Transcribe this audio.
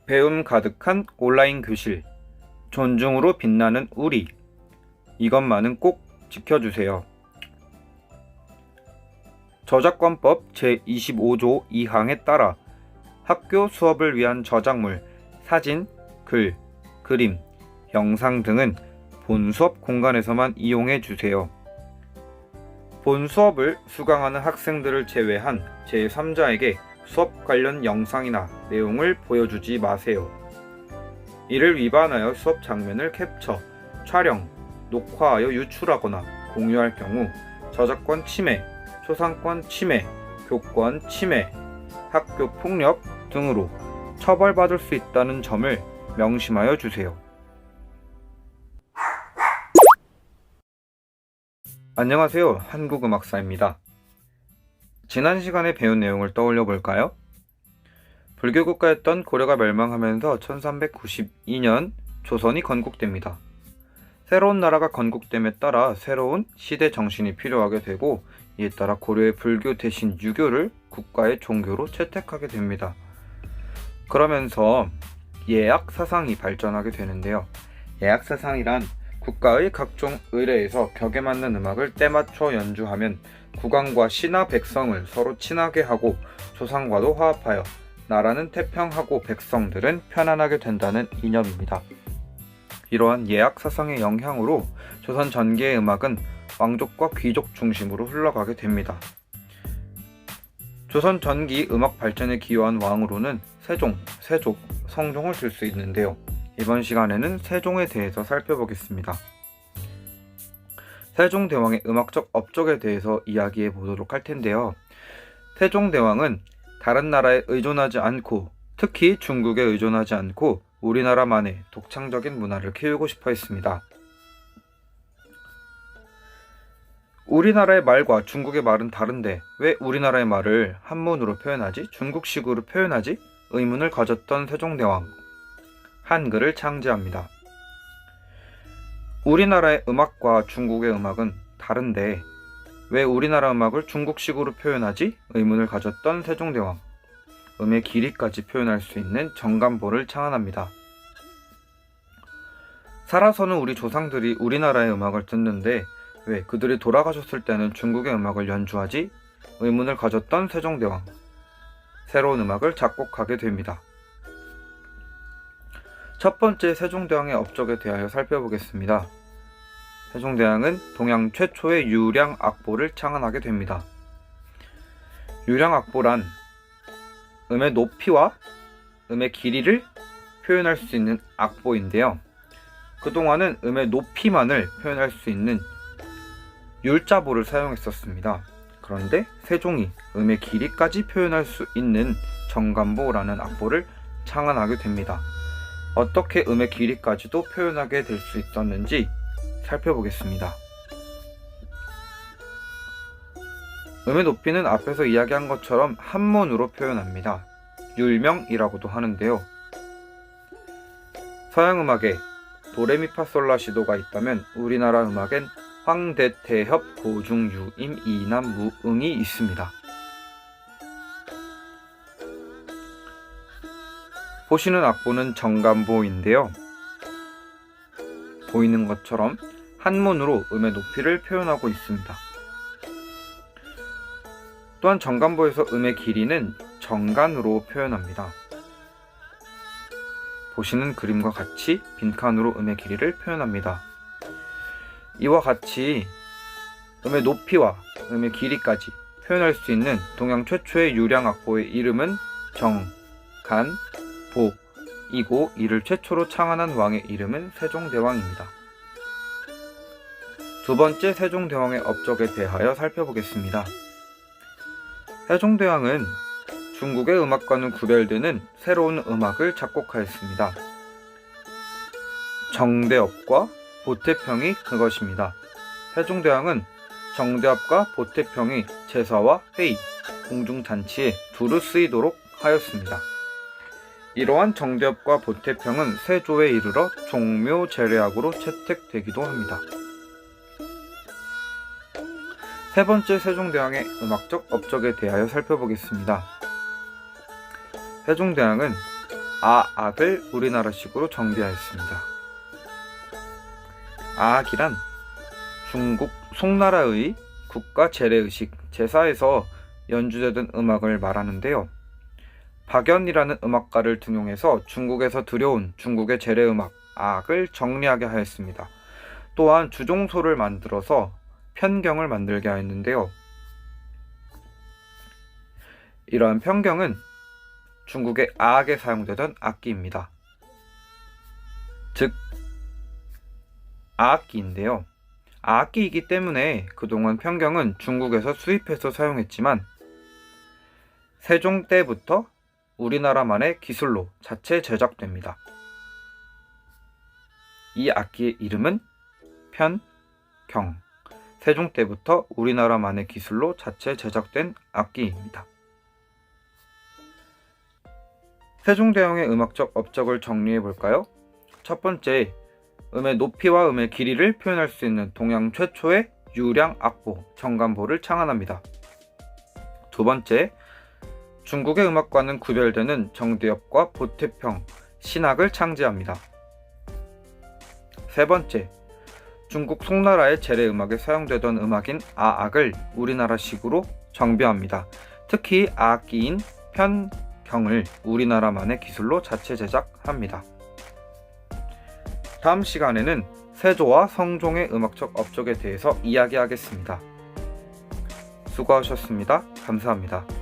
배움 가득한 온라인 교실, 존중으로 빛나는 우리, 이것만은 꼭 지켜주세요. 저작권법 제25조 2항에 따라 학교 수업을 위한 저작물, 사진, 글, 그림, 영상 등은 본 수업 공간에서만 이용해 주세요. 본 수업을 수강하는 학생들을 제외한 제3자에게 수업 관련 영상이나 내용을 보여주지 마세요. 이를 위반하여 수업 장면을 캡처, 촬영, 녹화하여 유출하거나 공유할 경우 저작권 침해, 초상권 침해, 교권 침해, 학교 폭력 등으로 처벌받을 수 있다는 점을 명심하여 주세요. 안녕하세요. 한국음악사입니다. 지난 시간에 배운 내용을 떠올려 볼까요? 불교국가였던 고려가 멸망하면서 1392년 조선이 건국됩니다. 새로운 나라가 건국됨에 따라 새로운 시대 정신이 필요하게 되고, 이에 따라 고려의 불교 대신 유교를 국가의 종교로 채택하게 됩니다. 그러면서 예약 사상이 발전하게 되는데요. 예약 사상이란 국가의 각종 의례에서 격에 맞는 음악을 때맞춰 연주하면 국왕과 신하 백성을 서로 친하게 하고 조상과도 화합하여 나라는 태평하고 백성들은 편안하게 된다는 이념입니다. 이러한 예약 사상의 영향으로 조선 전기의 음악은 왕족과 귀족 중심으로 흘러가게 됩니다. 조선 전기 음악 발전에 기여한 왕으로는 세종, 세족, 성종을 들 수 있는데요. 이번 시간에는 세종에 대해서 살펴보겠습니다. 세종대왕의 음악적 업적에 대해서 이야기해 보도록 할 텐데요. 세종대왕은 다른 나라에 의존하지 않고, 특히 중국에 의존하지 않고 우리나라만의 독창적인 문화를 키우고 싶어 했습니다. 우리나라의 말과 중국의 말은 다른데 왜 우리나라의 말을 한문으로 표현하지? 중국식으로 표현하지? 의문을 가졌던 세종대왕, 한글을 창제합니다. 우리나라의 음악과 중국의 음악은 다른데 왜 우리나라 음악을 중국식으로 표현하지? 의문을 가졌던 세종대왕, 음의 길이까지 표현할 수 있는 정간보를 창안합니다. 살아서는 우리 조상들이 우리나라의 음악을 듣는데 왜 그들이 돌아가셨을 때는 중국의 음악을 연주하지? 의문을 가졌던 세종대왕, 새로운 음악을 작곡하게 됩니다. 첫 번째 세종대왕의 업적에 대하여 살펴보겠습니다. 세종대왕은 동양 최초의 유량 악보를 창안하게 됩니다. 유량 악보란 음의 높이와 음의 길이를 표현할 수 있는 악보인데요. 그동안은 음의 높이만을 표현할 수 있는 율자보를 사용했었습니다. 그런데 세종이 음의 길이까지 표현할 수 있는 정간보라는 악보를 창안하게 됩니다. 어떻게 음의 길이까지도 표현하게 될 수 있었는지 살펴보겠습니다. 음의 높이는 앞에서 이야기한 것처럼 한문으로 표현합니다. 율명이라고도 하는데요. 서양 음악에 도레미파솔라시도가 있다면 우리나라 음악엔 황대태협 고중유임 이남무응이 있습니다. 보시는 악보는 정간보인데요. 보이는 것처럼 한문으로 음의 높이를 표현하고 있습니다. 또한 정간보에서 음의 길이는 정간으로 표현합니다. 보시는 그림과 같이 빈칸으로 음의 길이를 표현합니다. 이와 같이 음의 높이와 음의 길이까지 표현할 수 있는 동양 최초의 유량 악보의 이름은 정간보이고, 이를 최초로 창안한 왕의 이름은 세종대왕입니다. 두 번째 세종대왕의 업적에 대하여 살펴보겠습니다. 세종대왕은 중국의 음악과는 구별되는 새로운 음악을 작곡하였습니다. 정대업과 보태평이 그것입니다. 세종대왕은 정대업과 보태평이 제사와 회의, 공중잔치에 두루 쓰이도록 하였습니다. 이러한 정대업과 보태평은 세조에 이르러 종묘제례악으로 채택되기도 합니다. 세 번째 세종대왕의 음악적 업적에 대하여 살펴보겠습니다. 세종대왕은 아악을 우리나라식으로 정비하였습니다. 아악이란 중국 송나라의 국가 재래의식 제사에서 연주되던 음악을 말하는데요. 박연이라는 음악가를 등용해서 중국에서 들여온 중국의 재래음악 아악을 정리하게 하였습니다. 또한 주종소를 만들어서 편경을 만들게 하였는데요. 이러한 편경은 중국의 아악에 사용되던 악기입니다. 즉 아악기인데요. 아악기이기 때문에 그동안 편경은 중국에서 수입해서 사용했지만 세종 때부터 우리나라만의 기술로 자체 제작됩니다. 이 악기의 이름은 편경. 세종 때부터 우리나라만의 기술로 자체 제작된 악기입니다. 세종대왕의 음악적 업적을 정리해 볼까요? 첫 번째, 음의 높이와 음의 길이를 표현할 수 있는 동양 최초의 유량 악보, 정간보를 창안합니다. 두 번째, 중국의 음악과는 구별되는 정대엽과 보태평, 신악을 창제합니다. 세 번째, 중국 송나라의 재래음악에 사용되던 음악인 아악을 우리나라식으로 정비합니다. 특히 아악기인 편경을 우리나라만의 기술로 자체 제작합니다. 다음 시간에는 세조와 성종의 음악적 업적에 대해서 이야기하겠습니다. 수고하셨습니다. 감사합니다.